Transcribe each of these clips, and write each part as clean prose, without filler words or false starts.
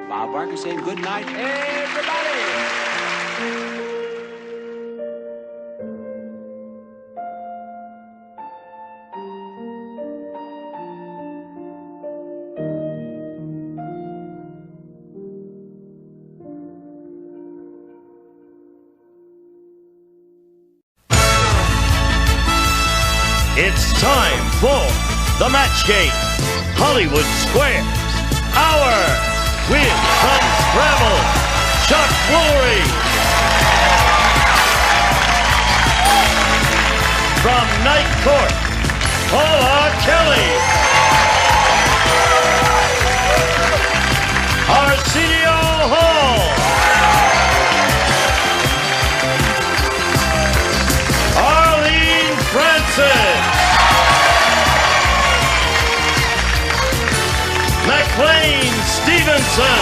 Bob Barker saying good night, everybody. It's time for the match game, Hollywood Squares. Hour with Unscramble, Chuck Woolery. From Night Court, Paula Kelly. Aresino Hall. Francis, McLean Stevenson,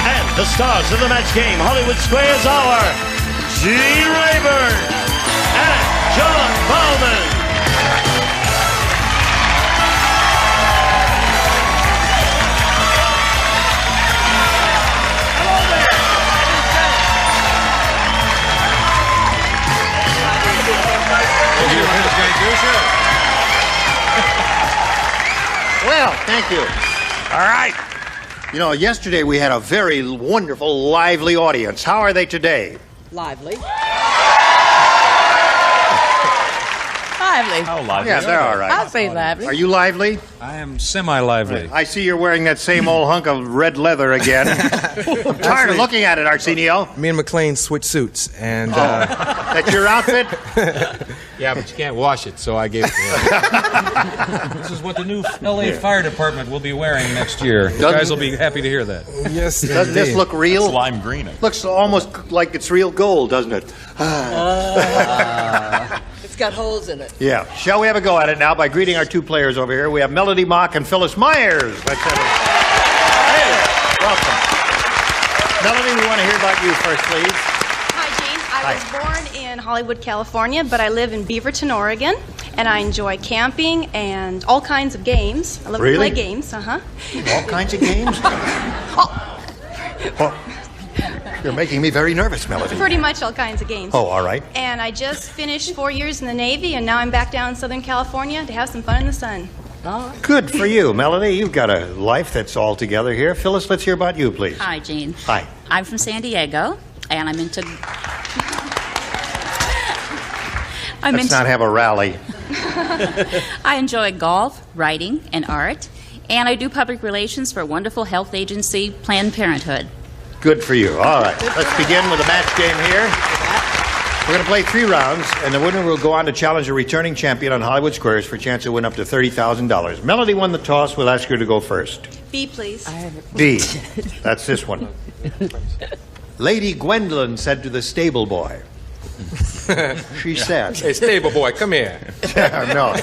and the stars of the match game, Hollywood Squares Hour, G. Rayburn and John Bowman. Well, thank you. All right. You know, yesterday we had a very wonderful, lively audience. How are they today? Lively. Lively. How lively? Yeah, they're all right. I'll say lively. Are you lively? I am semi-lively. I see you're wearing that same old hunk of red leather again. I'm tired of looking at it, Arsenio. Me and McLean switched suits, and That's your outfit? Yeah, but you can't wash it, so I gave it to him. This is what the new LA Fire Department will be wearing next year. You guys will be happy to hear that. yes, Doesn't this indeed. look real? It's lime green. Looks almost like it's real gold, doesn't it? It's got holes in it. Yeah. Shall we have a go at it now by greeting our two players over here? We have Melody Mock and Phyllis Myers. Let's have Hey, welcome. Melody, we want to hear about you first, please. Hi, Gene. I was born in Hollywood, California, but I live in Beaverton, Oregon, and I enjoy camping and all kinds of games. I love to play games, All kinds of games? Oh, you're making me very nervous, Melody. Pretty much all kinds of games. Oh, all right. And I just finished 4 years in the Navy, and now I'm back down in Southern California to have some fun in the sun. Good for you, Melody. You've got a life that's all together here. Phyllis, let's hear about you, please. Hi, Gene. Hi. I'm from San Diego, and I'm into... Let's not have a rally. I enjoy golf, writing, and art, and I do public relations for a wonderful health agency, Planned Parenthood. Good for you. All right. Let's begin with a match game here. We're going to play 3 rounds, and the winner will go on to challenge a returning champion on Hollywood Squares for a chance to win up to $30,000. Melody won the toss. We'll ask her to go first. B, please. B. That's this one. Lady Gwendolyn said to the stable boy. She said. Hey, stable boy, come here. No.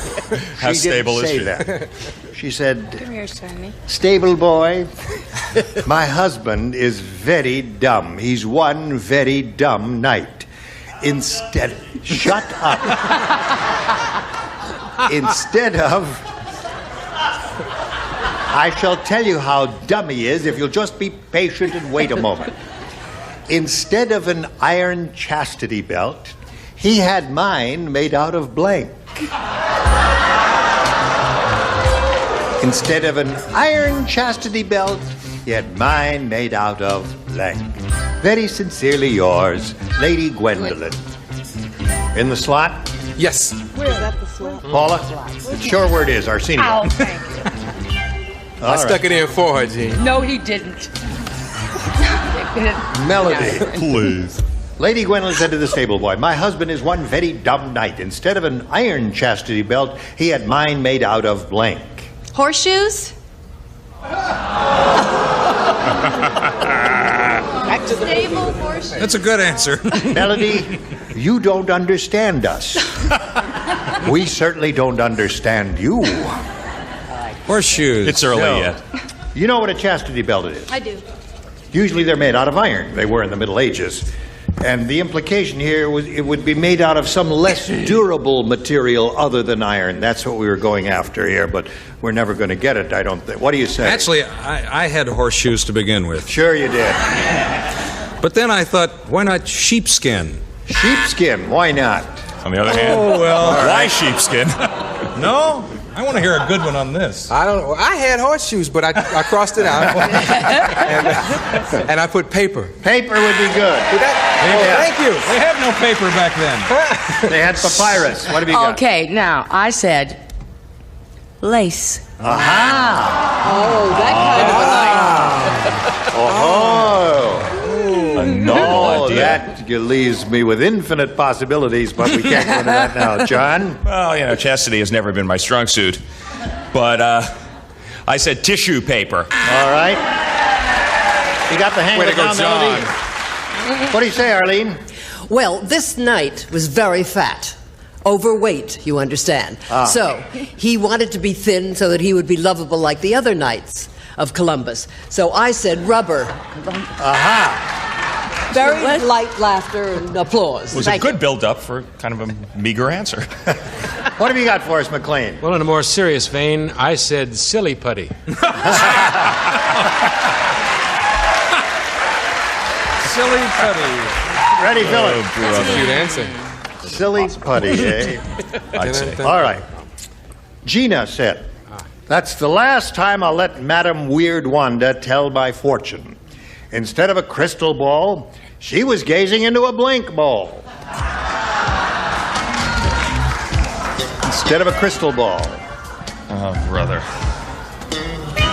How stable didn't say is she? that. She said, Come here, Sammy. stable boy, my husband is very dumb. He's one very dumb night. Instead, shut up. Instead of, I shall tell you how dumb he is if you'll just be patient and wait a moment. Instead of an iron chastity belt, he had mine made out of blank. Instead of an iron chastity belt, he had mine made out of blank. Very sincerely yours, Lady Gwendolyn. In the slot? Yes. Where's that the slot? Paula? The sure word is Arsenio. Oh, thank you. I stuck it in for her, Gene. No, he didn't. Melody. Please. Lady Gwendolyn said to the stable boy, my husband is one very dumb knight. Instead of an iron chastity belt, he had mine made out of blank. Horseshoes? Back to the Stable horseshoes. That's a good answer. Melody, you don't understand us. We certainly don't understand you. Horseshoes. It's early No. yet. You know what a chastity belt is? I do. Usually they're made out of iron. They were in the Middle Ages. And the implication here was it would be made out of some less durable material other than iron. That's what we were going after here, but we're never going to get it, I don't think. What do you say? Actually, I had horseshoes to begin with. Sure you did. But then I thought, why not sheepskin? Sheepskin, why not? On the other hand, why sheepskin? No? I want to hear a good one on this. I don't know. I had horseshoes, but I crossed it out. and I put paper. Paper would be good. Thank you. They had no paper back then. They had papyrus. What have you got? Okay, now I said lace. Aha! Oh, that kind of a night. Oh, A novel idea. that leaves me with infinite possibilities, but we can't go into that now. John? Well, you know, chastity has never been my strong suit. But I said tissue paper. All right. You got the hang Way of to it go, now, John. Melody? What do you say, Arlene? Well, this knight was very fat. Overweight, you understand. So, he wanted to be thin so that he would be lovable like the other knights of Columbus. So I said rubber. Aha! Very light laughter and applause. It was a good build-up for kind of a meager answer. What have you got for us, McLean? Well, in a more serious vein, I said silly putty. Silly putty. Ready, Philip? That's a cute answer. Silly putty, eh? I'd say. All right. Gina said, "That's the last time I'll let Madame Weird Wanda tell my fortune. Instead of a crystal ball, she was gazing into a blank ball." Instead of a crystal ball. Oh, brother.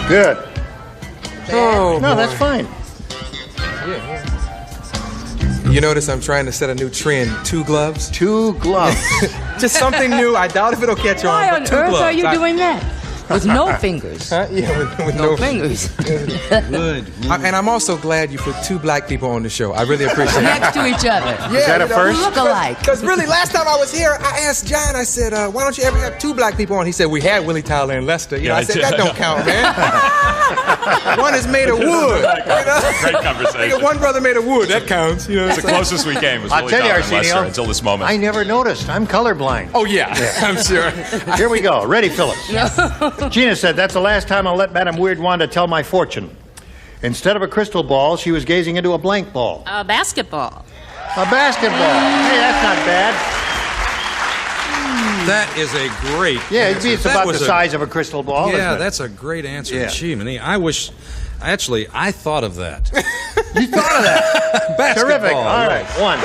Good. Oh, No, boy. that's fine. You notice I'm trying to set a new trend. 2 gloves. 2 gloves. Just something new. I doubt if it'll catch on. Why but on 2 earth gloves. are you doing that? With no fingers. Huh? Yeah, with No fingers. Good. And I'm also glad you put 2 black people on the show. I really appreciate it. Next to each other. Yeah, that a you know, first? Look alike. Because really, last time I was here, I asked John, I said, why don't you ever have 2 black people on? He said, we had Willie Tyler and Lester. You know, I said, that don't count, man. One is made of wood. You know? Great conversation. One brother made of wood. That counts. You know, It's the closest we came was I'll Willie tell you, Tyler and Lester Arsenio, until this moment. I never noticed. I'm colorblind. Oh, yeah. I'm sure. Here we go. Ready, Phyllis? Gina said, "That's the last time I'll let Madame Weird Wanda tell my fortune. Instead of a crystal ball, she was gazing into a blank ball." Basketball. A basketball. Hey, that's not bad. That is a great Yeah, answer. it's That about the was size of a crystal ball. Yeah, isn't it? that's a great answer. Yeah. Gee, Minnie, I wish... Actually, I thought of that. You thought of that. Basketball. Terrific. All right, 1.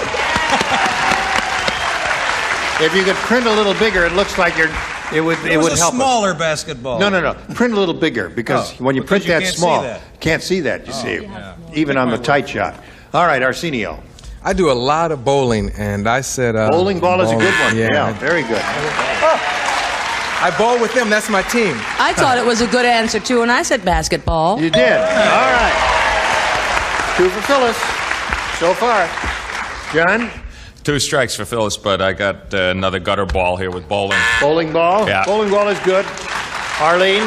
If you could print a little bigger, it looks like it would It was a help us. smaller basketball. No. Print a little bigger because when you because print you that can't see small, that. can't see that. You see, even on the tight shot. All right, Arsenio. I do a lot of bowling, and I said... Bowling ball is a good one. Yeah. Very good. I bowl with them. That's my team. I thought it was a good answer, too, and I said basketball. You did. All right. 2 for Phyllis so far. John, 2 strikes for Phyllis, but I got another gutter ball here with bowling. bowling ball. Yeah. Bowling ball is good. Arlene,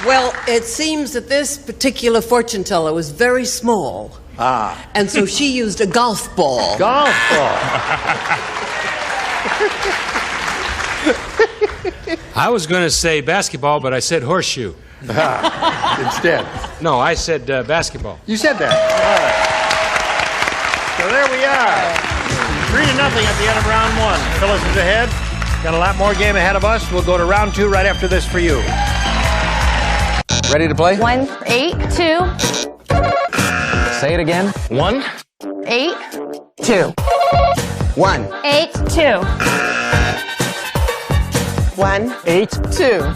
Well, it seems that this particular fortune teller was very small. And so she used a golf ball. golf ball. I was going to say basketball, but I said horseshoe. Instead. No, I said basketball. You said that. All right. So there we are. 3-0 at the end of round 1. Phyllis is ahead. Got a lot more game ahead of us. We'll go to round 2 right after this for you. Ready to play? 1, 8, 2, Say it again. 1, 8, 2. 1, 8, 2. 1, 8, 2.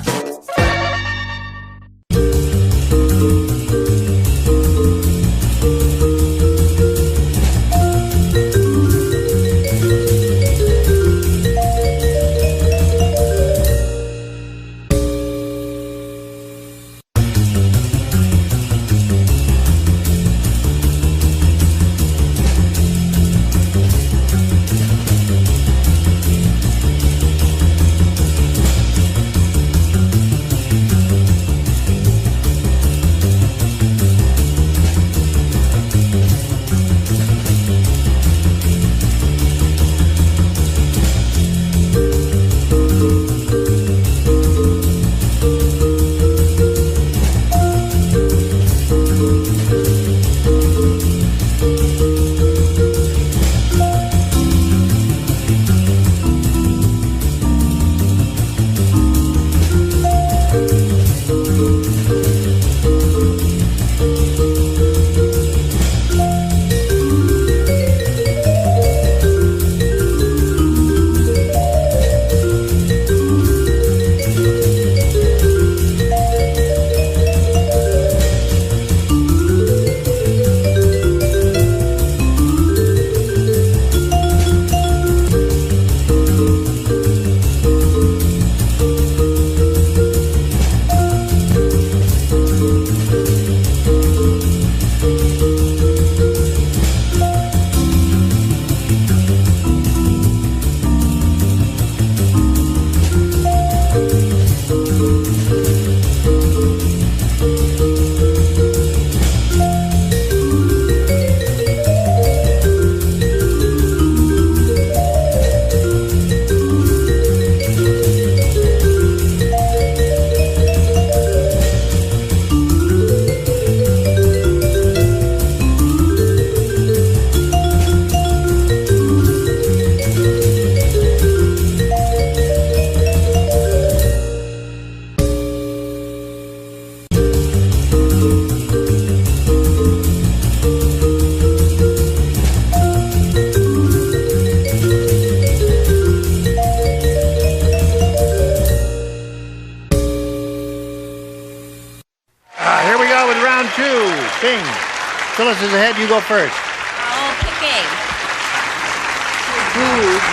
Phyllis is ahead. You go first. Oh, pick A.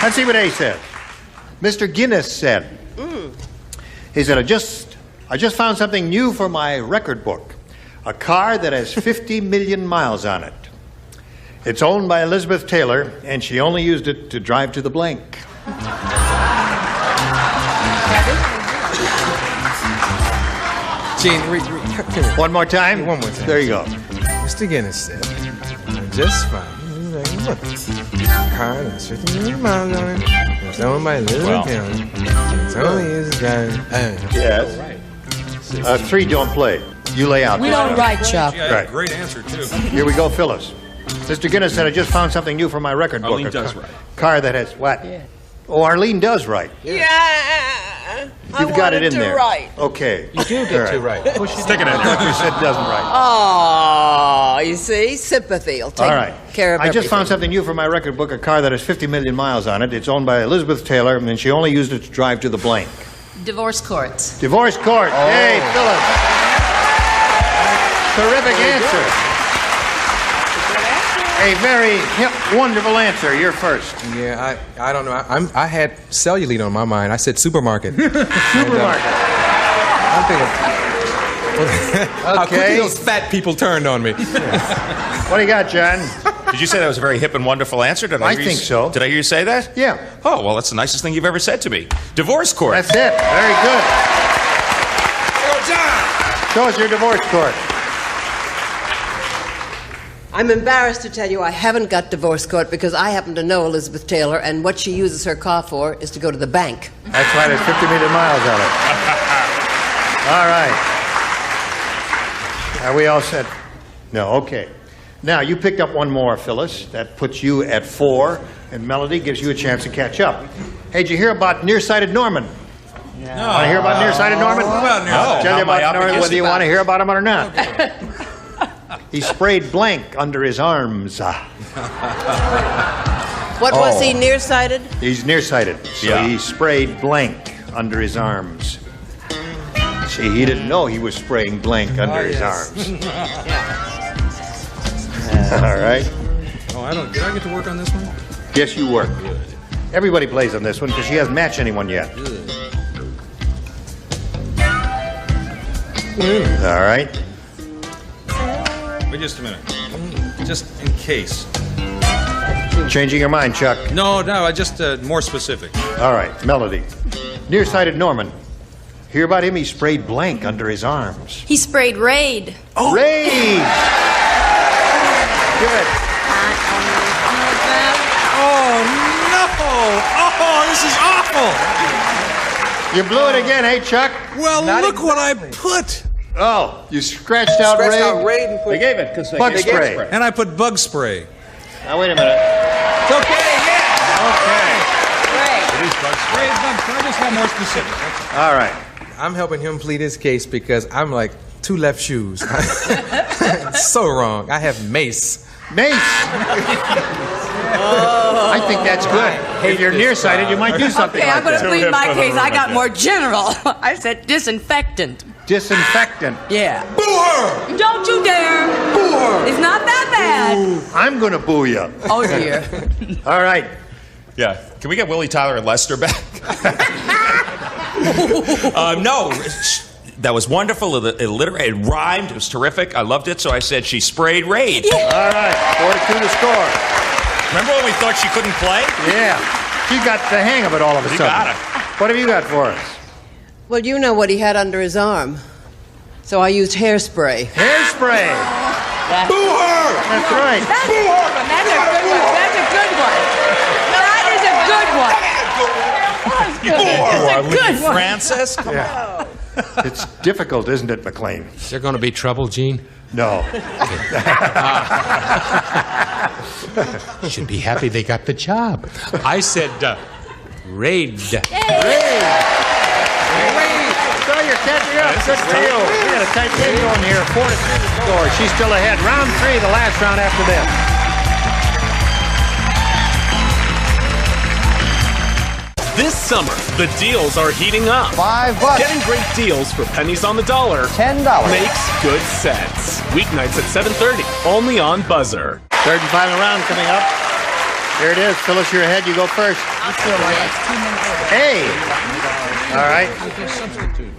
Let's see what A says. Mr. Guinness said, he said, I just found something new for my record book. A car that has 50 million miles on it. It's owned by Elizabeth Taylor, and she only used it to drive to the blank. Gene, one more time? One more time. There you go. Mr. Guinness said, I just found a car that's 50 million miles on it. It's owned by Elizabeth Taylor. It's only used to drive. Yes. 3 don't play. You lay out. We don't write, Chuck. Yeah, Right. great answer, too. Here we go, Phyllis. Mr. Guinness said, I just found something new for my record book. Arlene does right. Car that has what? Yeah. Oh, Arlene does right. Yeah. You've got it in there. Right. Okay. You do get 2 right. Stick it in there. You said doesn't right. Oh, you see? Sympathy will take All right. care of I just everything. found something new for my record book, a car that has 50 million miles on it. It's owned by Elizabeth Taylor, and she only used it to drive to the blank. Divorce courts. Divorce court. Hey, Phyllis. Terrific answer. A very hip, wonderful answer. You're first. Yeah, I don't know. I had cellulite on my mind. I said supermarket. Supermarket. I'm thinking. How quickly Okay. those fat people turned on me. What do you got, John? Did you say that was a very hip and wonderful answer? Did I hear you think so. Did I hear you say that? Yeah. Oh, well, that's the nicest thing you've ever said to me. Divorce court. That's it. Very good. Oh, John! Show us your divorce court. I'm embarrassed to tell you I haven't got divorce court because I happen to know Elizabeth Taylor, and what she uses her car for is to go to the bank. That's why there's 50 million miles on it. All right. Are we all set? No, okay. Now, you picked up one more, Phyllis. That puts you at 4, and Melody gives you a chance to catch up. Hey, did you hear about nearsighted Norman? No. Want to hear about nearsighted Norman? I'll tell you about Norman whether you want to hear about him or not. He sprayed blank under his arms. What was he, nearsighted? He's nearsighted, so Yeah. he sprayed blank under his arms. See, he didn't know he was spraying blank under his arms. All right. Oh, did I get to work on this one? Yes, you work. Everybody plays on this one because she hasn't matched anyone yet. All right. Wait just a minute. Just in case. Changing your mind, Chuck. No, I just more specific. All right, Melody. Nearsighted Norman. Hear about him? He sprayed blank under his arms. He sprayed Raid. Oh. Raid! Good. Oh, no! Oh, this is awful! You blew it again, hey, Chuck? Well, look what I put. Oh, you scratched out Scratched Raid? out Raid and put... They gave it because Bug spray. And I put bug spray. Now, wait a minute. It's okay, yeah! Okay. It is bug spray. Can I just have more specific? All right. I'm helping him plead his case because I'm like 2 left shoes. So wrong. I have mace. Mace. I think that's good. If you're nearsighted, you might do something Okay, like I'm going to that. plead my case. I got more general. I said disinfectant. Disinfectant. Yeah. Boo her! Don't you dare. Boo her! It's not that bad. I'm going to boo you. Oh, dear. All right. Yeah. Can we get Willie Tyler and Lester back? No. That was wonderful. It rhymed. It was terrific. I loved it. So I said she sprayed Raid. All right. 4-2 to score. Remember when we thought she couldn't play? Yeah. She got the hang of it all of a sudden. got it. What have you got for us? Well, you know what he had under his arm. So I used hairspray. Hairspray. Boo her! That's right. That's a good one. That's a good one. That is a good one. That's a good one. Francis? Yeah. It's difficult, isn't it, McLean? Is there going to be trouble, Gene? No. Should be happy they got the job. I said raid. So you're catching up. Good for you. We got a tight game going here. 4-3 to score. She's still ahead. Round 3, the last round after this. This summer, the deals are heating up. $5. Getting great deals for pennies on the dollar $10 makes good sense. Weeknights at 7:30. only on Buzzer. Third and final round coming up. Here it is. Phyllis, you're ahead. You go first. A. All right.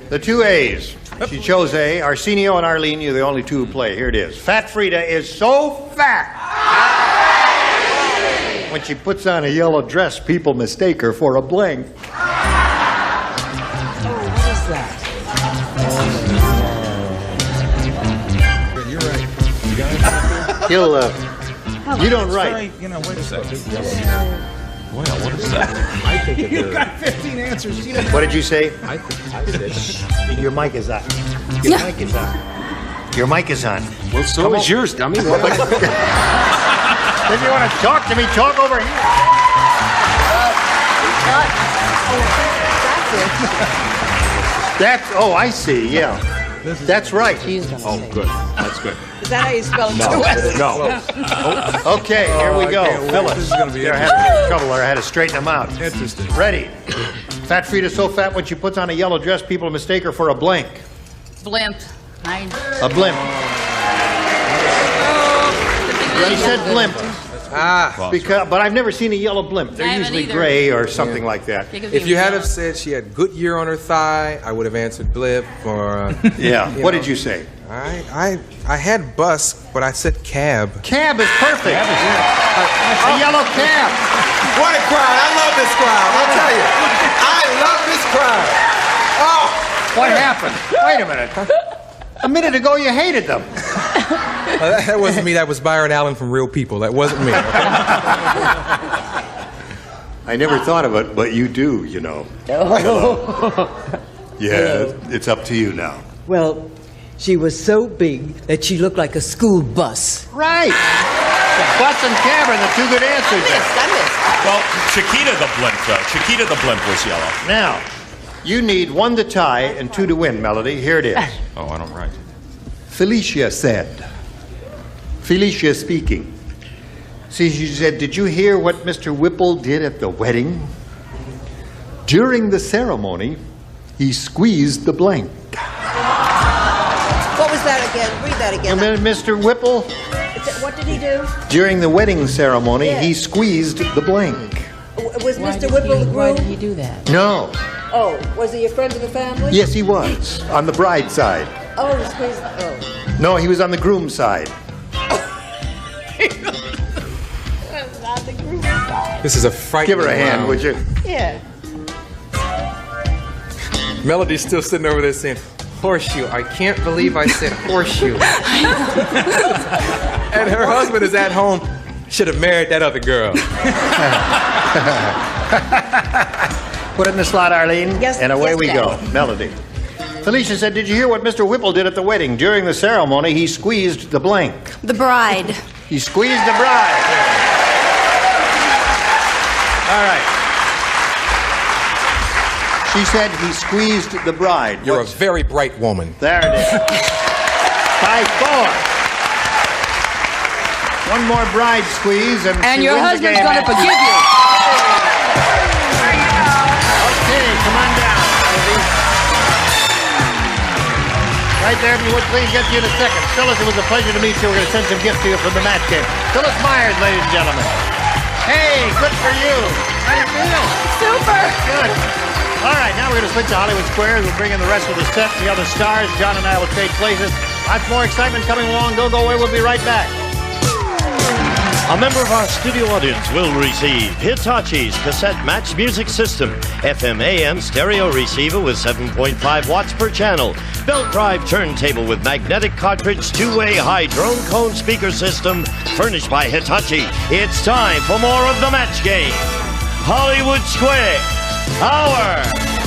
The two A's. She chose A. Arsenio and Arlene, you're the only two who play. Here it is. Fat Frida is so fat. When she puts on a yellow dress, people mistake her for a blank. Oh, what is that? You're right. You got it? He'll, you don't write. Sorry, you know, wait a second. Well, what is that? I think You got 15 answers. You know. What did you say? I said. Your mic is on. Your mic is on. Your mic is on. Well, so is yours, dummy. If you want to talk to me, talk over here. That's, oh, I see, yeah. That's right. Oh, good. That's good. Is that how you spell it? No. Okay, here we go. Phyllis, This is going to be they're having trouble. I had to straighten them out. interesting. Ready. Fat Frida's so fat when she puts on a yellow dress, people mistake her for a blank. Blimp. A blimp. She said blimp. But I've never seen a yellow blimp. I They're haven't usually either. gray or something like that. If you had have said she had Goodyear on her thigh, I would have answered blip or. Yeah. What did you say? I had bus, but I said cab. Cab is perfect. A yellow cab. What a crowd! I love this crowd. I'll tell you, I love this crowd. Oh, What happened? Wait a minute. A minute ago you hated them. that wasn't me. That was Byron Allen from Real People. That wasn't me. Okay? I never thought of it, but you do, you know. Yeah, it's up to you now. Well, she was so big that she looked like a school bus. Right. Bus and cab are the two good answers there. Well, Chiquita the blimp, though. Chiquita the blimp was yellow. Now, you need 1 to tie and 2 to win, Melody. Here it is. Oh, I don't write. Felicia said. Felicia speaking. See, she said, did you hear what Mr. Whipple did at the wedding? During the ceremony, he squeezed the blank. What was that again? Read that again. Mr. Whipple, What did he do? during the wedding ceremony, Yeah. he squeezed the blank. Was Mr. Whipple the groom? Why did he do that? No. Oh, was he a friend of the family? Yes, he was. On the bride's side. Oh, he squeezed. Oh. No, he was on the groom's side. This is a frightening. Give her a hand, round. would you? Yeah. Melody's still sitting over there saying, horseshoe. I can't believe I said horseshoe. And her husband is at home. Should have married that other girl. Put it in the slot, Arlene. Yes, and away yes, we Dad. go. Melody. Felicia said, did you hear what Mr. Whipple did at the wedding? During the ceremony, he squeezed the blank. The bride. He squeezed the bride. All right. She said he squeezed the bride. You're a very bright woman. There it is. By 4. One more bride squeeze, and she your wins the husband's game. going to forgive you. Okay, come on down, baby. Right there, if you would please get to you in a second. Phyllis, it was a pleasure to meet you. We're going to send some gifts to you from the match game. Phyllis Myers, ladies and gentlemen. Hey, good for you. How do you feel? Super. Good. All right, now we're going to switch to Hollywood Squares. We'll bring in the rest of the set, the other stars. John and I will trade places. Lots more excitement coming along. Don't go away. We'll be right back. A member of our studio audience will receive Hitachi's cassette match music system, FM/AM stereo receiver with 7.5 watts per channel, belt drive turntable with magnetic cartridge, two-way high drone cone speaker system, furnished by Hitachi. It's time for more of the match game. Hollywood Square, our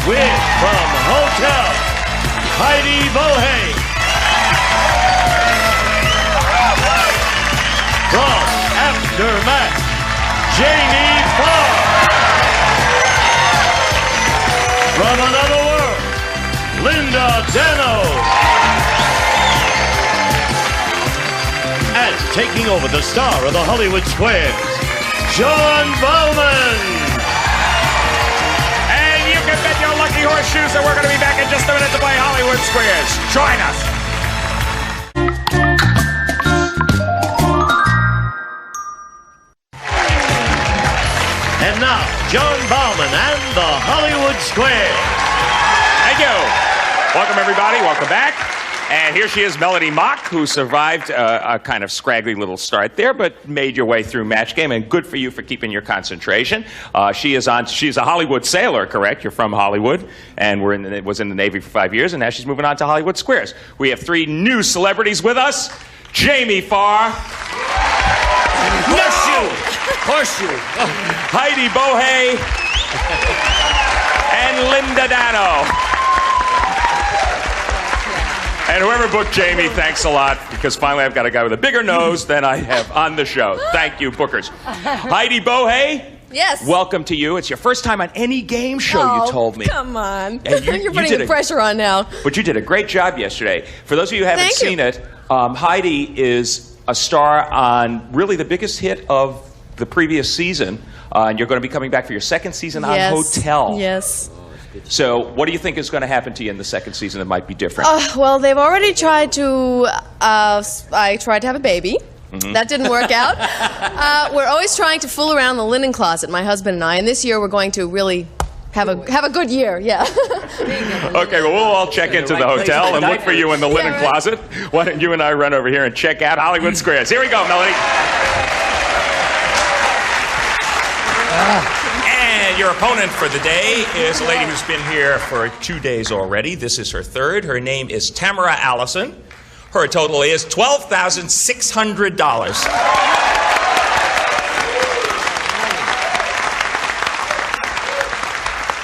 wish from Hotel Heidi Bohe. From Aftermath, Jamie Farr. From another world, Linda Dano. And taking over the star of the Hollywood Squares, John Bowman. And you can bet your lucky horseshoes that we're going to be back in just a minute to play Hollywood Squares. Join us. John Bauman and the Hollywood Square. Thank you. Welcome, everybody. Welcome back. And here she is, Melody Mock, who survived a kind of scraggly little start there, but made your way through match game, and good for you for keeping your concentration. She's a Hollywood sailor, correct? You're from Hollywood, and was in the Navy for 5 years, and now she's moving on to Hollywood Squares. We have 3 new celebrities with us. Jamie Farr. Horseshoe. Heidi Bohey. And Linda Dano. And whoever booked Jamie, thanks a lot, because finally I've got a guy with a bigger nose than I have on the show. Thank you, bookers. Heidi Bohey. Yes. Welcome to you. It's your first time on any game show, you told me. Come on. And You're putting the pressure on now. But you did a great job yesterday. For those of you who haven't seen it, Heidi is a star on really the biggest hit of the previous season. And you're going to be coming back for your second season on Hotel. Yes. So what do you think is going to happen to you in the second season that might be different? Well, they've already tried to... I tried to have a baby. That didn't work out. We're always trying to fool around the linen closet, my husband and I, and this year we're going to really have a good year, yeah. Okay, well, we'll all check into the hotel and look for you in the linen closet. Why don't you and I run over here and check out Hollywood Squares? Here we go, Melody. And your opponent for the day is a lady who's been here for 2 days already. This is her third. Her name is Tamara Allison. Her total is $12,600.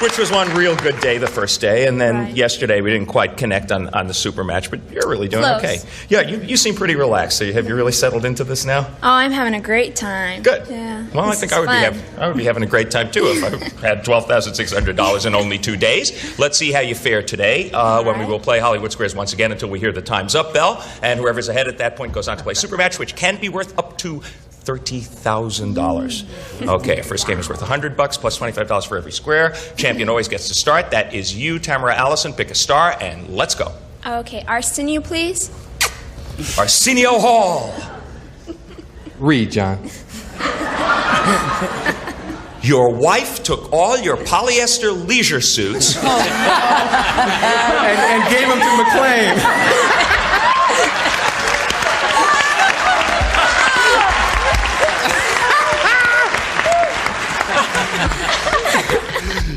Which was one real good day the first day, and then yesterday we didn't quite connect on the super match, but you're really doing okay. Yeah, you seem pretty relaxed. So have you really settled into this now? Oh, I'm having a great time. Good. Yeah. Well, I think I would be having a great time too if I had $12,600 in only 2 days. Let's see how you fare today when we will play Hollywood Squares once again until we hear the time's up bell, and whoever's ahead at that point goes on to play super match, which can be worth up to $30,000. Okay, first game is worth $100 plus $25 for every square. Champion always gets to start. That is you, Tamara Allison. Pick a star and let's go. Okay, Aresino, please. Aresino Hall. Read, John. Your wife took all your polyester leisure suits and gave them to McLean.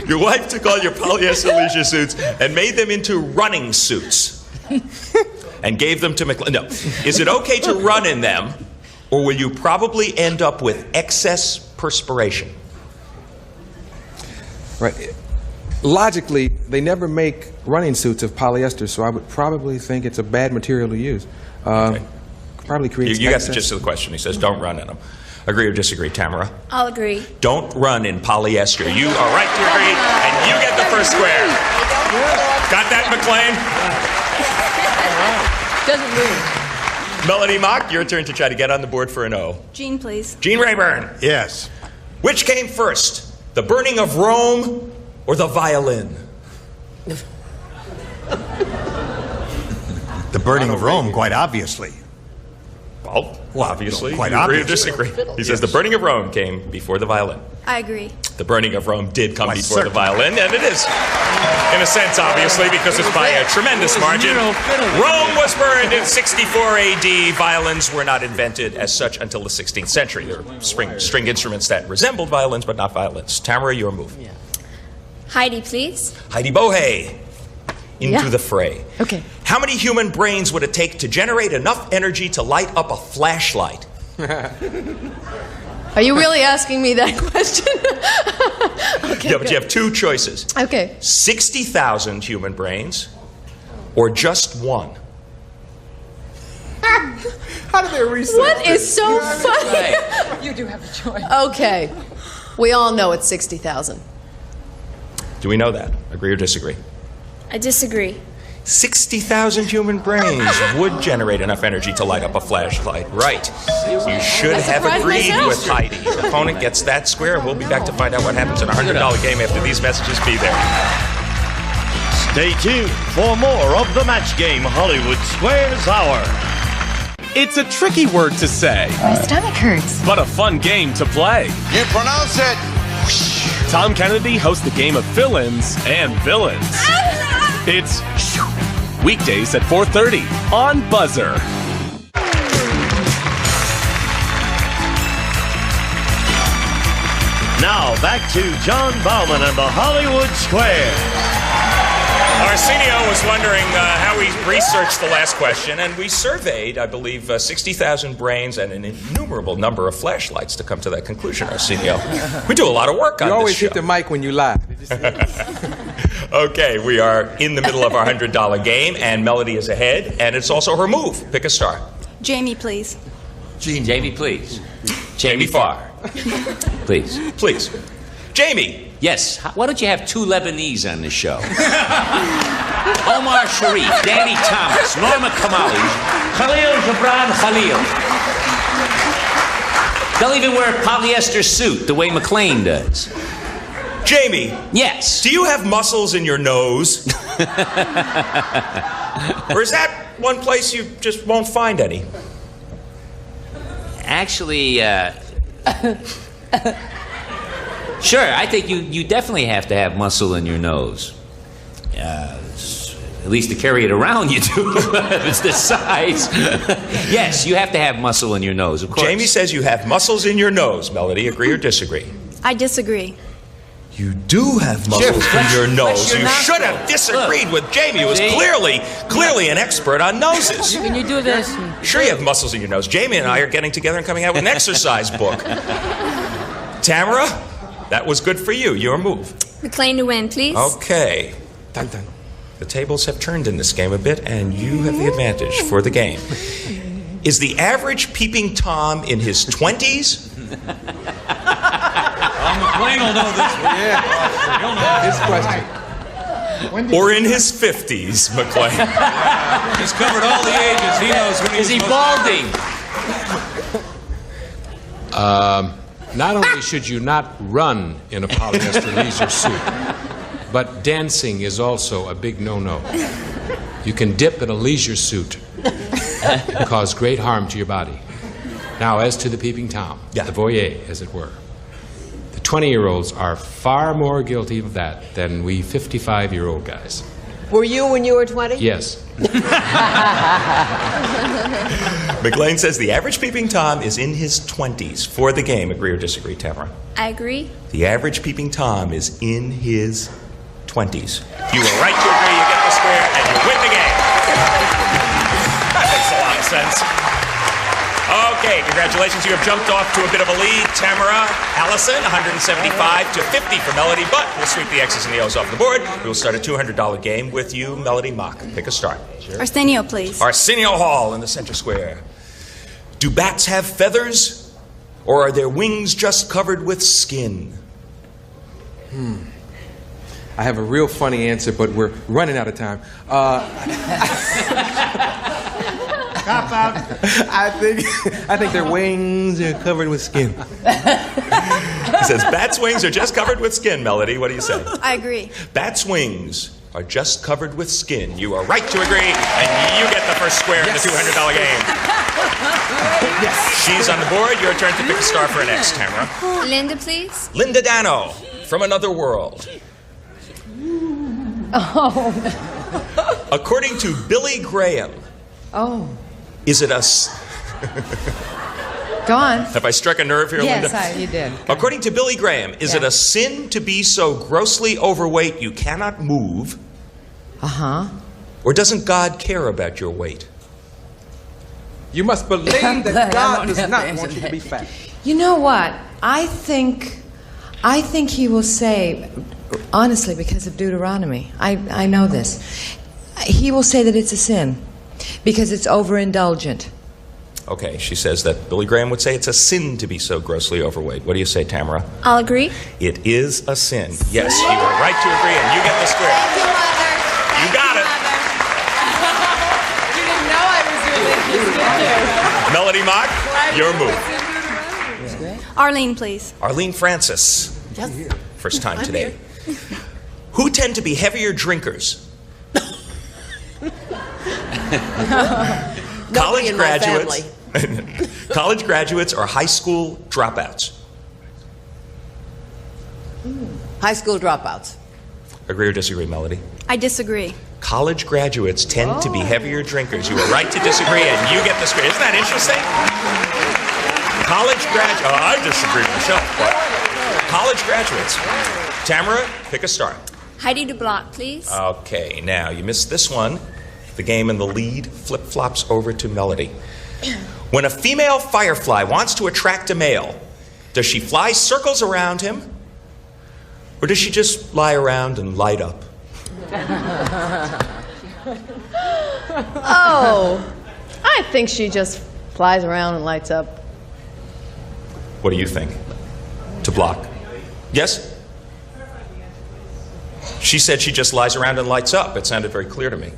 Your wife took all your polyester leisure suits and made them into running suits and gave them to McLean. No. Is it okay to run in them, or will you probably end up with excess perspiration? Right. Logically, they never make running suits of polyester, so I would probably think it's a bad material to use. Probably creates You got the gist of the question. He says don't run in them. Agree or disagree, Tamara? I'll agree. Don't run in polyester. You are right to agree, and you get the first square. Got that, McLean? Doesn't move. Melody Mock, your turn to try to get on the board for an O. Gene, please. Gene Rayburn. Yes. Which came first, the burning of Rome or the violin? The burning of Rome, quite obviously. Well, obviously. Quite you agree or obviously. disagree? He says the burning of Rome came before the violin. I agree. The burning of Rome did come before certainly. the violin, and it is, in a sense, obviously, because it's by a tremendous margin. Rome was burned in 64 AD. Violins were not invented as such until the 16th century. There were string instruments that resembled violins, but not violins. Tamara, your move. Yeah. Heidi, please. Heidi Bohey, into the fray. Okay. How many human brains would it take to generate enough energy to light up a flashlight? Are you really asking me that question? Okay, Yeah, but you have two choices. Okay. 60,000 human brains or just one. How do they research What this? is so funny? You do have a choice. Okay. We all know it's 60,000. Do we know that? Agree or disagree? I disagree. 60,000 human brains would generate enough energy to light up a flashlight. Right. You should have surprised agreed myself. with Heidi. The opponent gets that square. We'll be back to find out what happens in a $100 game after these messages. Be there. Stay tuned for more of the Match Game Hollywood Squares Hour. It's a tricky word to say, My stomach hurts. but a fun game to play. You pronounce it Tom Kennedy hosts the game of fill-ins and villains. It's weekdays at 4:30 on Buzzer. Now, back to John Bauman and the Hollywood Square. Aresino was wondering how we researched the last question, and we surveyed, I believe, 60,000 brains and an innumerable number of flashlights to come to that conclusion, Aresino. We do a lot of work on this show. You always hit the mic when you lie. Okay, we are in the middle of our $100 game, and Melody is ahead, and it's also her move. Pick a star. Jamie, please. Jamie, please. Jamie Farr. Please. Please. Jamie. Yes. Why don't you have two Lebanese on the show? Omar Sharif, Danny Thomas, Norma Kamali, Khalil Gibran Khalil. They'll even wear a polyester suit the way McClane does. Jamie. Yes. Do you have muscles in your nose? Or is that one place you just won't find any? Actually, sure, I think you definitely have to have muscle in your nose. At least to carry it around you do. It's the size. Yes, you have to have muscle in your nose, of course. Jamie says you have muscles in your nose. Melody, agree or disagree? I disagree. You do have muscles in your nose. You should have disagreed with Jamie, who was clearly an expert on noses. Can you do this? Sure you have muscles in your nose. Jamie and I are getting together and coming out with an exercise book. Tamara, that was good for you. Your move. McClane to win, please. Okay. Dun, dun. The tables have turned in this game a bit, and you have the advantage for the game. Is the average peeping Tom in his 20s? McClane will know this one. Yeah. He'll know His question. Or in his 50s, McClane? He's covered all the ages. He knows when Is he balding? Not only should you not run in a polyester leisure suit, but dancing is also a big no-no. You can dip in a leisure suit and cause great harm to your body. Now, as to the peeping Tom, the voyeur, as it were, the 20-year-olds are far more guilty of that than we 55-year-old guys. Were you when you were 20? Yes. McLean says the average peeping Tom is in his 20s. For the game, agree or disagree, Tamara? I agree. The average peeping Tom is in his 20s. You were right to agree, you get the square, and you win the game. That makes a lot of sense. Okay, congratulations. You have jumped off to a bit of a lead. Tamara, Allison, 175 to 50 for Melody, but we'll sweep the X's and the O's off the board. We'll start a $200 game with you, Melody Mock. Pick a star. Arsenio, please. Arsenio Hall in the center square. Do bats have feathers, or are their wings just covered with skin? I have a real funny answer, but we're running out of time. Cop out. I think their wings are covered with skin. He says bats' wings are just covered with skin, Melody. What do you say? I agree. Bats' wings are just covered with skin. You are right to agree, and you get the first square in the $200 game. She's on the board. Your turn to pick a star for an X, Tamara. Linda, please. Linda Dano, from another world. Oh. According to Billy Graham, is it us? Go on. Have I struck a nerve here, Linda? Yes, you did. According to Billy Graham, is it a sin to be so grossly overweight you cannot move? Or doesn't God care about your weight? You must believe that God does not want you to be fat. You know what? I think he will say, honestly, because of Deuteronomy, I know this. He will say that it's a sin because it's overindulgent. Okay, she says that Billy Graham would say it's a sin to be so grossly overweight. What do you say, Tamara? I'll agree. It is a sin. Yes, you are right to agree, and you get the square. Thank you, Mother. You got it. You didn't know I was doing this. Melody Mock, your move. Arlene, please. Arlene Francis. Yes. First time today. Who tend to be heavier drinkers? College in my graduates. College graduates or high school dropouts? High school dropouts. Agree or disagree, Melody? I disagree. College graduates tend to be heavier drinkers. You were right to disagree, and you get the square. Isn't that interesting? College graduates. Oh, I disagree myself, but college graduates. Tamara, pick a star. Heidi de Block, please. Okay, now you missed this one. The game in the lead flip-flops over to Melody. When a female firefly wants to attract a male, does she fly circles around him, or does she just lie around and light up? Oh, I think she just flies around and lights up. What do you think? To block? Yes? She said she just lies around and lights up. It sounded very clear to me.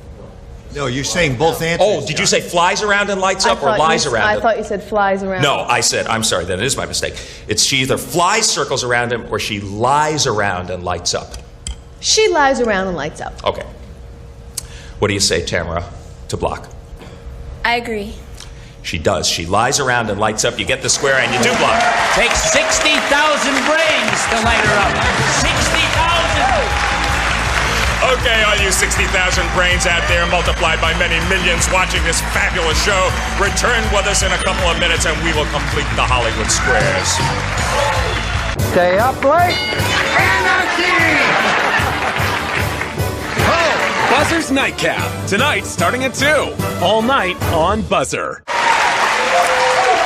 No, you're saying both answers. Oh, did you say flies around and lights up or lies around? I thought you said flies around. No, I said, I'm sorry, then it is my mistake. It's she either flies circles around him or she lies around and lights up. She lies around and lights up. Okay. What do you say, Tamara, to block? I agree. She does. She lies around and lights up. You get the square and you do block. Takes 60,000 brains to light her up. 60,000! Okay, all you 60,000 brains out there multiplied by many millions watching this fabulous show, return with us in a couple of minutes and we will complete the Hollywood Squares. Stay up late. Buzzer's Nightcap. Tonight, starting at 2. All night on Buzzer.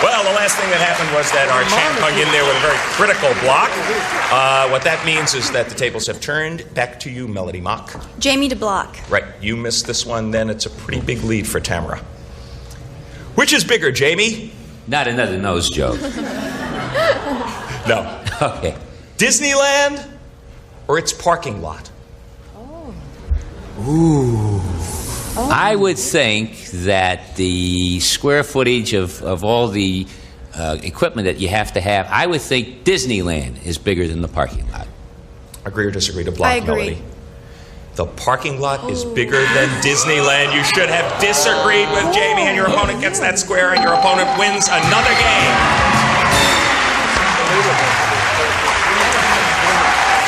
Well, the last thing that happened was that our champ hung in there with a very critical block. What that means is that the tables have turned. Back to you, Melody Mock. Jamie de Block. Right, you missed this one, then it's a pretty big lead for Tamara. Which is bigger, Jamie? Not another nose joke. No. Okay. Disneyland or its parking lot? Ooh. I would think that the square footage of all the equipment that you have to have, I would think Disneyland is bigger than the parking lot. Agree or disagree to block, I agree. Melody? The parking lot is bigger than Disneyland. You should have disagreed with Jamie, and your opponent gets that square, and your opponent wins another game.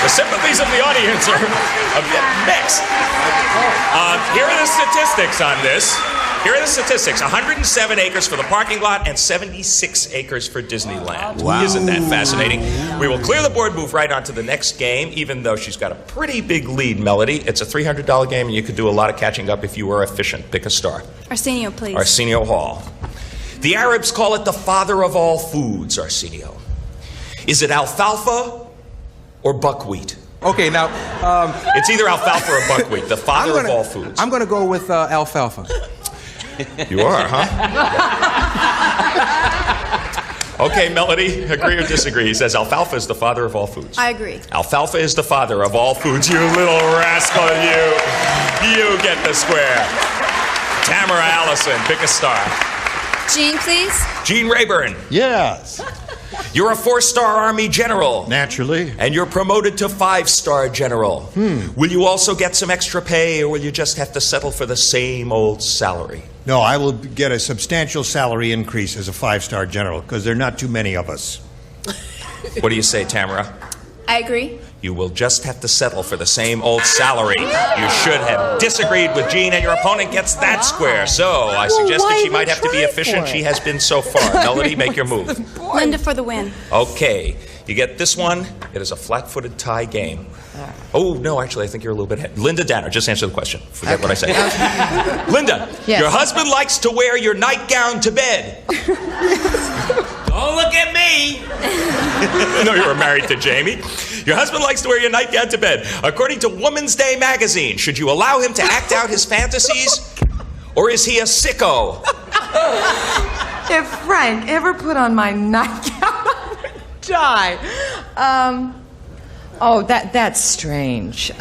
The sympathies of the audience are a bit mixed. Here are the statistics on this. Here are the statistics. 107 acres for the parking lot and 76 acres for Disneyland. Wow. Isn't that fascinating? We will clear the board, move right on to the next game, even though she's got a pretty big lead, Melody. It's a $300 game, and you could do a lot of catching up if you were efficient. Pick a star. Arsenio, please. Aresino Hall. The Arabs call it the father of all foods, Arsenio. Is it alfalfa or buckwheat? Okay, now... it's either alfalfa or buckwheat, the father of all foods. I'm going to go with alfalfa. You are, huh? Okay, Melody, agree or disagree? He says alfalfa is the father of all foods. I agree. Alfalfa is the father of all foods. You little rascal, you. You get the square. Tamara Allison, pick a star. Jean, please. Gene Rayburn. Yes. You're a 4-star Army general. Naturally. And you're promoted to 5-star general. Will you also get some extra pay, or will you just have to settle for the same old salary? No, I will get a substantial salary increase as a 5-star general, because there are not too many of us. What do you say, Tamara? I agree. You will just have to settle for the same old salary. You should have disagreed with Jean, and your opponent gets that square. So I suggested she might have to be efficient. She has been so far. Melody, make your move. Linda for the win. Okay, you get this one. It is a flat-footed tie game. Oh, no, actually, I think you're a little bit ahead. Linda Danner, just answer the question. Forget what I said. Linda, Yes. Your husband likes to wear your nightgown to bed. Don't look at me! No, you were married to Jamie. Your husband likes to wear your nightgown to bed. According to Woman's Day magazine, should you allow him to act out his fantasies? Or is he a sicko? If Frank ever put on my nightgown, I would die. That's strange.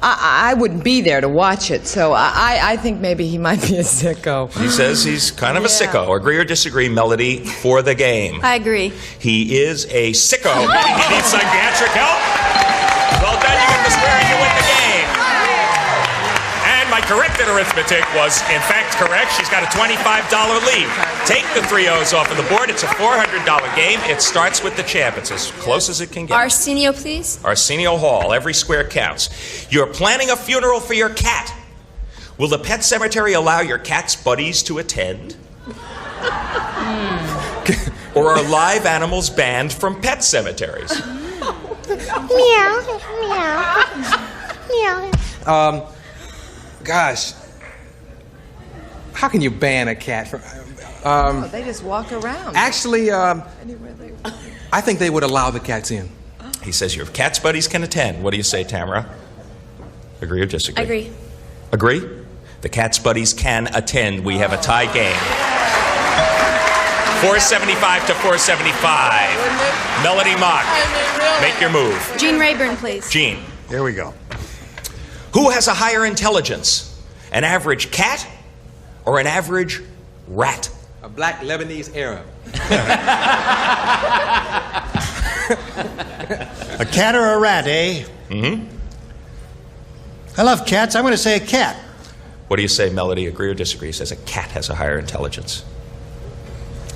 I wouldn't be there to watch it, so I think maybe he might be a sicko. He says he's kind of a sicko. Agree or disagree, Melody, for the game? I agree. He is a sicko, meaning he needs psychiatric help. Well done, you get the square and you win the game. And my corrected arithmetic was, in fact, correct. She's got a $25 lead. Take the 3 O's off of the board. It's a $400 game. It starts with the champ. It's as close as it can get. Aresino, please. Aresino Hall. Every square counts. You're planning a funeral for your cat. Will the pet cemetery allow your cat's buddies to attend? Or are live animals banned from pet cemeteries? Meow, meow, meow. Gosh. How can you ban a cat from... they just walk around. Actually, I think they would allow the cats in. He says your cat's buddies can attend. What do you say, Tamara? Agree or disagree? Agree. Agree? The cat's buddies can attend. We have a tie game. 475 to 475. Melody Mock, make your move. Gene Rayburn, please. Gene. Here we go. Who has a higher intelligence? An average cat or an average rat? A black Lebanese Arab. A cat or a rat, eh? Mm-hmm. I love cats. I'm going to say a cat. What do you say, Melody? Agree or disagree? He says a cat has a higher intelligence.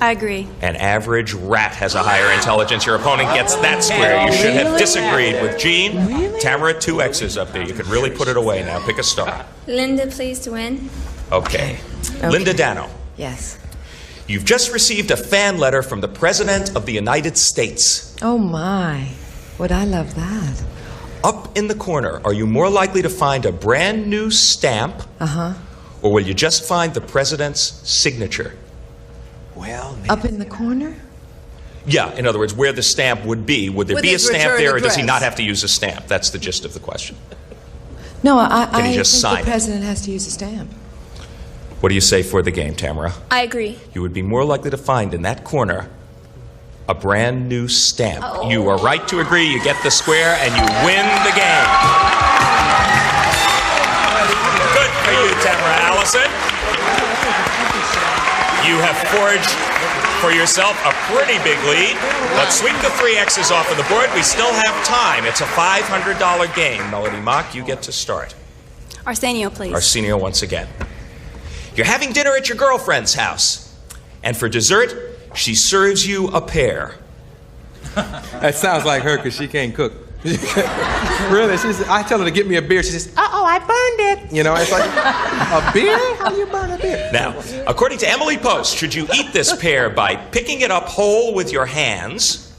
I agree. An average rat has a higher intelligence. Your opponent gets that square. You should have disagreed with Gene. Tamara, 2 X's up there. You could really put it away now. Pick a star. Linda, please, to win. Okay. Linda Dano. Yes. You've just received a fan letter from the President of the United States. Oh, my. Would I love that? Up in the corner, are you more likely to find a brand new stamp? Uh-huh. Or will you just find the President's signature? Well, up in the corner? Yeah, in other words, where the stamp would be. Would there With be a his stamp return there, or does he address. not have to use a stamp? That's the gist of the question. No, Can I he just think sign the it? president has to use a stamp. What do you say for the game, Tamara? I agree. You would be more likely to find in that corner a brand new stamp. You are right to agree. You get the square, and you win the game. Good for you, Tamara Allison. You have forged for yourself a pretty big lead, but sweep the 3 X's off of the board. We still have time. It's a $500 game. Melody Mock, you get to start. Arsenio, please. Arsenio once again. You're having dinner at your girlfriend's house, and for dessert, she serves you a pear. That sounds like her because she can't cook. Really? I tell her to get me a beer. She says, uh-oh, I burned it. You know, it's like, a beer? How do you burn a beer? Now, according to Emily Post, should you eat this pear by picking it up whole with your hands,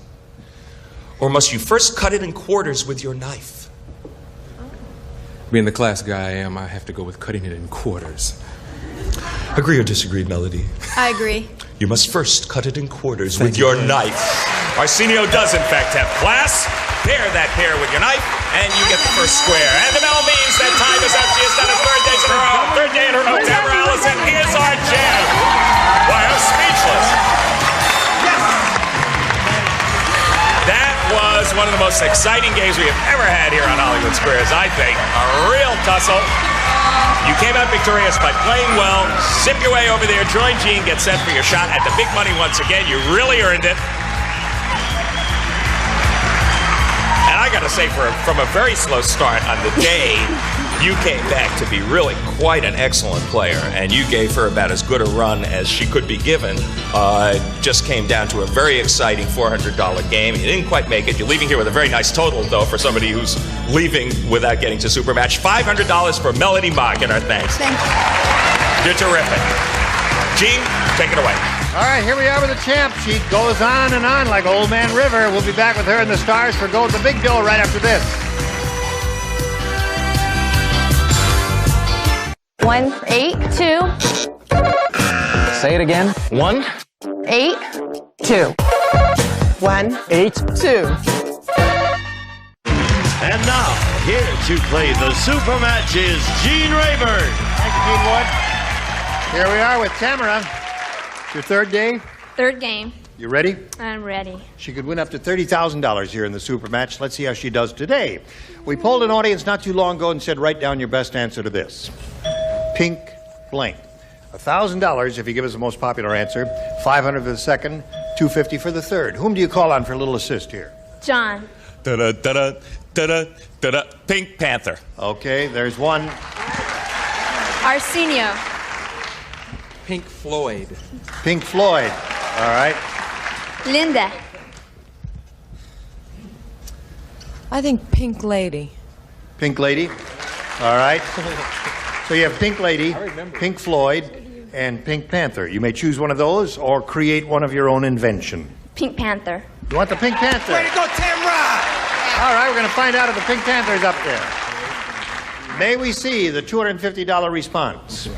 or must you first cut it in quarters with your knife? Being the class guy I am, I have to go with cutting it in quarters. Agree or disagree, Melody? I agree. You must first cut it in quarters with your knife. Arsenio does, in fact, have class. Pair that pear with your knife, and you get the first square. And the bell means that time is up. She has done it 3rd day in a row. 3rd day in a row. Tamara Allison is our champ. Why, I'm speechless. That was one of the most exciting games we have ever had here on Hollywood Squares, I think. A real tussle. You came out victorious by playing well. Zip your way over there. Join Gene. Get set for your shot at the big money once again. You really earned it. And I got to say, from a very slow start on the day, you came back to be really quite an excellent player, and you gave her about as good a run as she could be given. Just came down to a very exciting $400 game. You didn't quite make it. You're leaving here with a very nice total, though, for somebody who's leaving without getting to Supermatch. $500 for Melody Mock, and our thanks. Thank you. You're terrific. Gene, take it away. All right, here we are with the champ. She goes on and on like Old Man River. We'll be back with her in the stars for Gold the Big Dough right after this. 1, 8, 2. Say it again. 1, 8, 2. 1, 8, 2. And now, here to play the super match is Gene Rayburn. Thank you, Gene Wood. Here we are with Tamara. Your 3rd day. 3rd game. You ready? I'm ready. She could win up to $30,000 here in the super match. Let's see how she does today. We polled an audience not too long ago and said, write down your best answer to this. Pink blank. $1,000 if you give us the most popular answer. $500 for the second. $250 for the third. Whom do you call on for a little assist here? John. Da-da, da-da, da-da, da-da. Pink Panther. Okay, there's one. Arsenio. Pink Floyd. Pink Floyd. All right. Linda. I think Pink Lady. Pink Lady. All right. So you have Pink Lady, Pink Floyd, and Pink Panther. You may choose one of those or create one of your own invention. Pink Panther. You want the Pink Panther? Way to go, Tamra! All right, we're going to find out if the Pink Panther's up there. May we see the $250 response?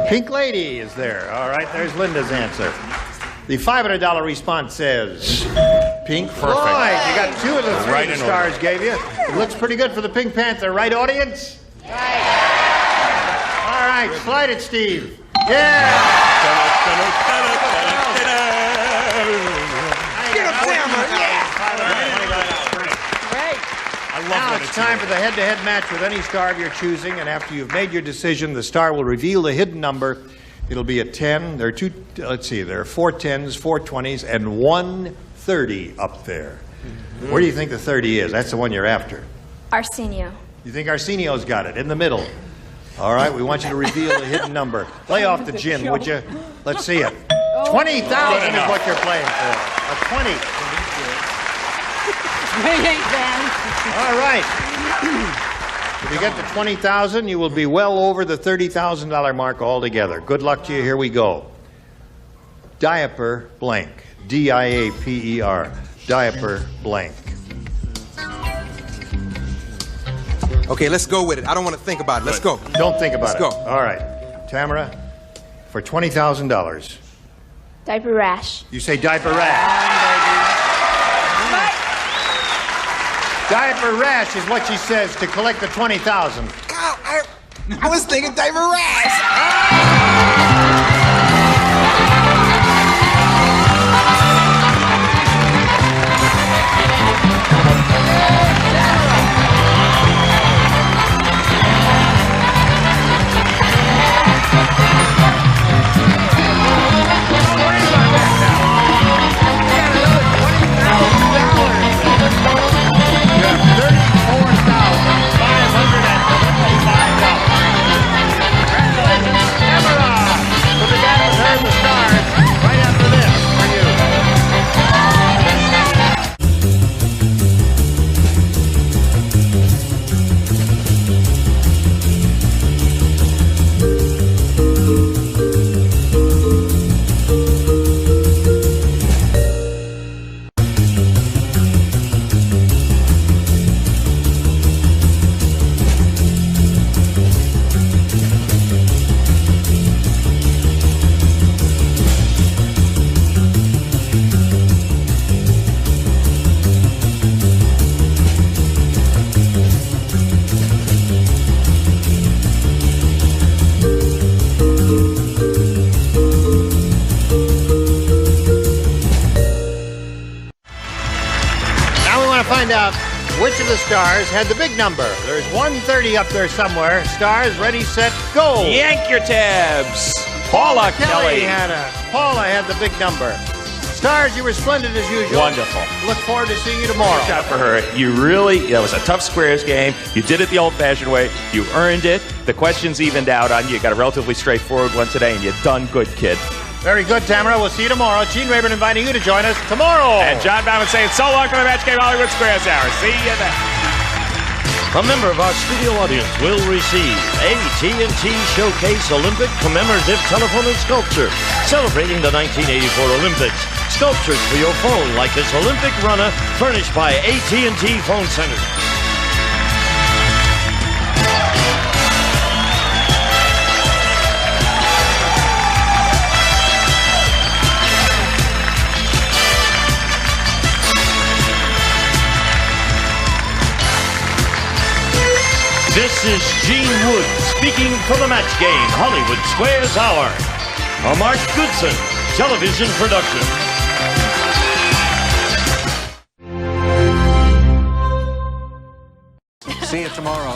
Pink Lady is there. All right, there's Linda's answer. The $500 response says Pink Floyd. You got two of the three Right the in stars order. gave you. It looks pretty good for the Pink Panther, right, audience? Right. All right, slide it, Steve. Yeah! Get him, Tamra! Yeah! Now it's time for the head-to-head match with any star of your choosing, and after you've made your decision, the star will reveal the hidden number. It'll be a 10. There are two, let's see, there are 4 10s, 4 20s, and 1 30 up there. Where do you think the 30 is? That's the one you're after. Arsenio. You think Arsenio's got it, in the middle. All right, we want you to reveal the hidden number. Play off the gin, would you? Let's see it. 20,000 is what you're playing for. A 20. All right. If you get to 20,000, you will be well over the $30,000 mark altogether. Good luck to you. Here we go. Diaper blank. D-I-A-P-E-R. Diaper blank. Okay, let's go with it. I don't want to think about it. Let's go. Don't think about it. Let's go. All right. Tamara, for $20,000. Diaper rash. You say diaper rash. Diaper rash is what she says to collect the 20,000. God, I was thinking diaper rash. Find out which of the stars had the big number. There's 130 up there somewhere. Stars, ready, set, go. Yank your tabs. Paula Kelly. Paula had the big number. Stars, you were splendid as usual. Wonderful. Look forward to seeing you tomorrow. Shot for her. That was a tough squares game. You did it the old-fashioned way. You earned it. The questions evened out on you. You got a relatively straightforward one today, and you done good, kid. Very good, Tamara. We'll see you tomorrow. Gene Rayburn inviting you to join us tomorrow. And John Bauman saying so long for the Match Game Hollywood Squares Hour. See you then. A member of our studio audience will receive AT&T Showcase Olympic Commemorative Telephone and Sculpture, celebrating the 1984 Olympics. Sculptures for your phone, like this Olympic runner, furnished by AT&T Phone Center. This is Gene Wood speaking for the Match Game Hollywood Squares Hour. A Mark Goodson television production. See you tomorrow.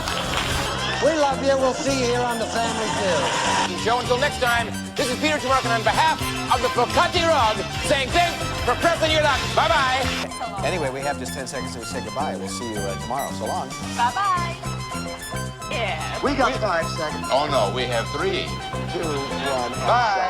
We love you. We'll see you here on the Family Feud. Show until next time. This is Peter Tomarkin on behalf of the Focati Rug saying thanks for pressing your luck. Bye-bye. Anyway, we have just 10 seconds to say goodbye. We'll see you tomorrow. So long. Bye-bye. Yeah. We got 5 seconds. Oh no, we have 3, 2, 1. Bye.